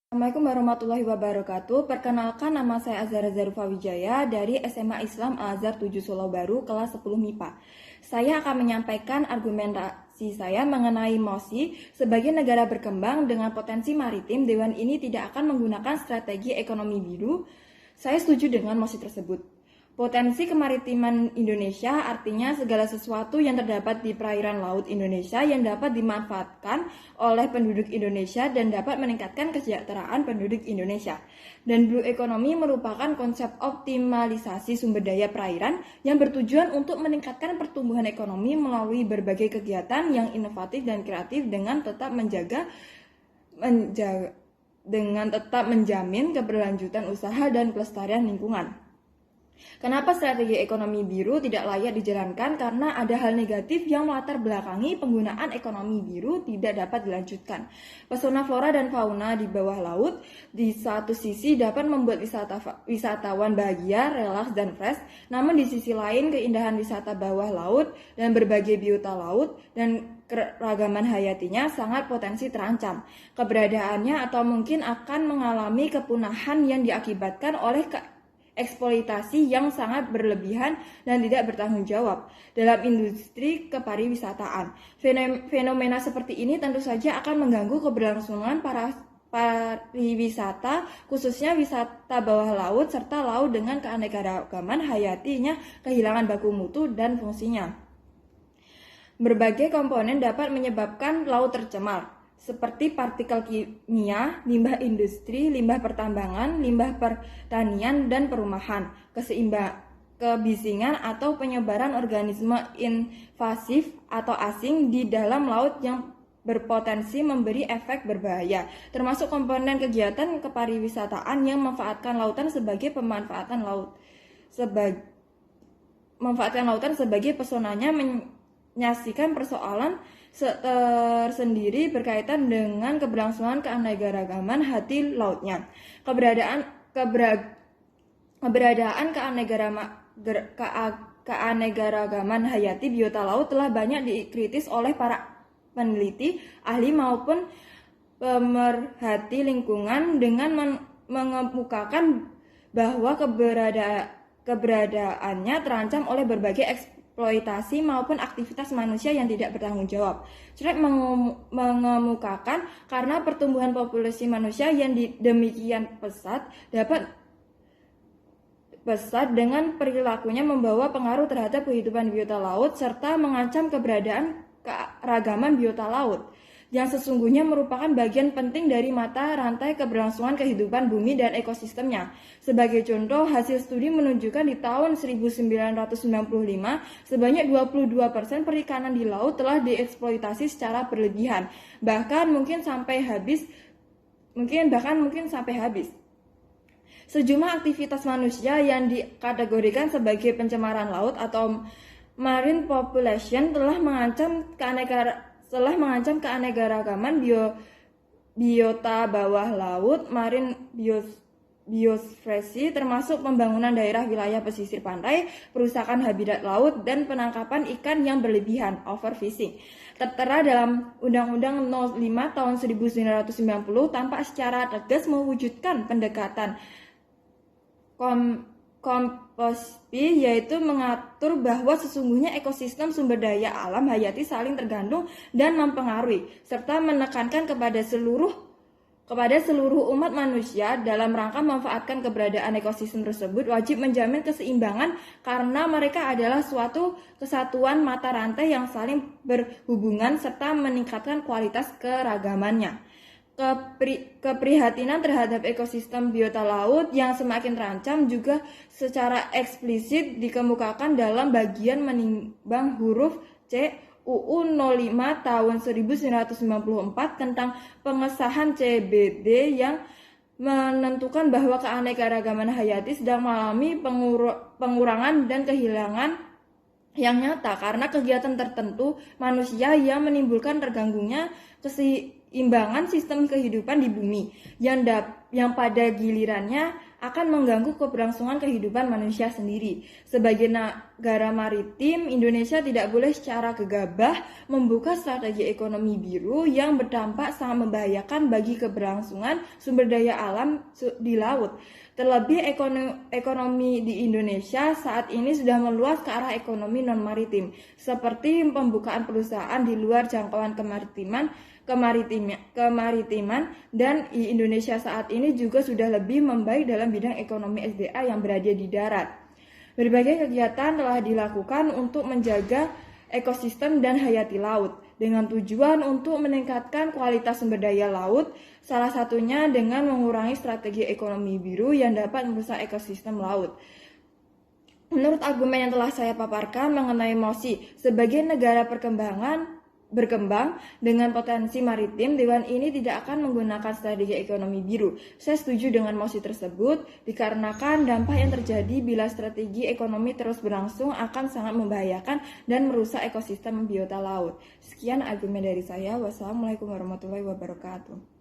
Assalamualaikum warahmatullahi wabarakatuh. Perkenalkan, nama saya Azhara Zarufa Wijaya dari SMA Islam Al-Azhar 7 Solo Baru, kelas 10 MIPA. Saya akan menyampaikan argumentasi saya mengenai MOSI. Sebagai negara berkembang dengan potensi maritim, Dewan ini tidak akan menggunakan strategi ekonomi biru. Saya setuju dengan MOSI tersebut. Potensi kemaritiman Indonesia artinya segala sesuatu yang terdapat di perairan laut Indonesia yang dapat dimanfaatkan oleh penduduk Indonesia dan dapat meningkatkan kesejahteraan penduduk Indonesia. Dan Blue Economy merupakan konsep optimalisasi sumber daya perairan yang bertujuan untuk meningkatkan pertumbuhan ekonomi melalui berbagai kegiatan yang inovatif dan kreatif dengan tetap menjamin keberlanjutan usaha dan kelestarian lingkungan. Kenapa strategi ekonomi biru tidak layak dijalankan? Karena ada hal negatif yang melatar belakangi penggunaan ekonomi biru tidak dapat dilanjutkan. Pesona flora dan fauna di bawah laut di satu sisi dapat membuat wisatawan bahagia, relaks, dan fresh. Namun di sisi lain keindahan wisata bawah laut dan berbagai biota laut dan keragaman hayatinya sangat potensi terancam. Keberadaannya atau mungkin akan mengalami kepunahan yang diakibatkan oleh eksploitasi yang sangat berlebihan dan tidak bertanggung jawab dalam industri kepariwisataan. Fenomena seperti ini tentu saja akan mengganggu keberlangsungan para pariwisata, khususnya wisata bawah laut serta laut dengan keanekaragaman hayatinya kehilangan baku mutu dan fungsinya. Berbagai komponen dapat menyebabkan laut tercemar, seperti partikel kimia, limbah industri, limbah pertambangan, limbah pertanian dan perumahan, kebisingan atau penyebaran organisme invasif atau asing di dalam laut yang berpotensi memberi efek berbahaya, termasuk komponen kegiatan kepariwisataan yang memanfaatkan lautan sebagai sebagai pesonanya, menyaksikan persoalan tersendiri berkaitan dengan keberlangsungan keanekaragaman hati lautnya. Keberadaan keanekaragaman hayati biota laut telah banyak dikritis oleh para peneliti, ahli maupun pemerhati lingkungan dengan mengemukakan bahwa keberadaannya terancam oleh berbagai eksploitasi maupun aktivitas manusia yang tidak bertanggung jawab. Schreck mengemukakan karena pertumbuhan populasi manusia yang demikian pesat dengan perilakunya membawa pengaruh terhadap kehidupan biota laut serta mengancam keberadaan keragaman biota laut yang sesungguhnya merupakan bagian penting dari mata rantai keberlangsungan kehidupan bumi dan ekosistemnya. Sebagai contoh, hasil studi menunjukkan di tahun 1995 sebanyak 22% perikanan di laut telah dieksploitasi secara berlebihan, bahkan mungkin sampai habis. Sejumlah aktivitas manusia yang dikategorikan sebagai pencemaran laut atau marine population telah mengancam keanekaragaman biota bawah laut, marine biosferi, termasuk pembangunan daerah wilayah pesisir pantai, perusakan habitat laut, dan penangkapan ikan yang berlebihan, overfishing. Tertera dalam Undang-Undang 05 tahun 1990 tampak secara tegas mewujudkan pendekatan kompospi, yaitu mengatur bahwa sesungguhnya ekosistem sumber daya alam hayati saling tergantung dan mempengaruhi, serta menekankan kepada seluruh umat manusia dalam rangka memanfaatkan keberadaan ekosistem tersebut wajib menjamin keseimbangan karena mereka adalah suatu kesatuan mata rantai yang saling berhubungan serta meningkatkan kualitas keragamannya. Keprihatinan terhadap ekosistem biota laut yang semakin terancam juga secara eksplisit dikemukakan dalam bagian menimbang huruf C UU 05 tahun 1994 tentang pengesahan CBD yang menentukan bahwa keanekaragaman hayati sedang mengalami pengurangan dan kehilangan yang nyata karena kegiatan tertentu manusia yang menimbulkan terganggunya keseimbangan sistem kehidupan di bumi yang pada gilirannya akan mengganggu keberlangsungan kehidupan manusia sendiri. Sebagai negara maritim, Indonesia tidak boleh secara gegabah membuka strategi ekonomi biru yang berdampak sangat membahayakan bagi keberlangsungan sumber daya alam di laut. Terlebih ekonomi di Indonesia saat ini sudah meluas ke arah ekonomi non-maritim, seperti pembukaan perusahaan di luar jangkauan kemaritiman, dan di Indonesia saat ini juga sudah lebih membaik dalam bidang ekonomi SDA yang berada di darat. Berbagai kegiatan telah dilakukan untuk menjaga ekosistem dan hayati laut dengan tujuan untuk meningkatkan kualitas sumber daya laut, salah satunya dengan mengurangi strategi ekonomi biru yang dapat merusak ekosistem laut. Menurut argumen yang telah saya paparkan mengenai MOSI sebagai negara berkembang dengan potensi maritim, Dewan ini tidak akan menggunakan strategi ekonomi biru. Saya setuju dengan mosi tersebut dikarenakan dampak yang terjadi bila strategi ekonomi terus berlangsung akan sangat membahayakan dan merusak ekosistem biota laut. Sekian argumen dari saya. Wassalamualaikum warahmatullahi wabarakatuh.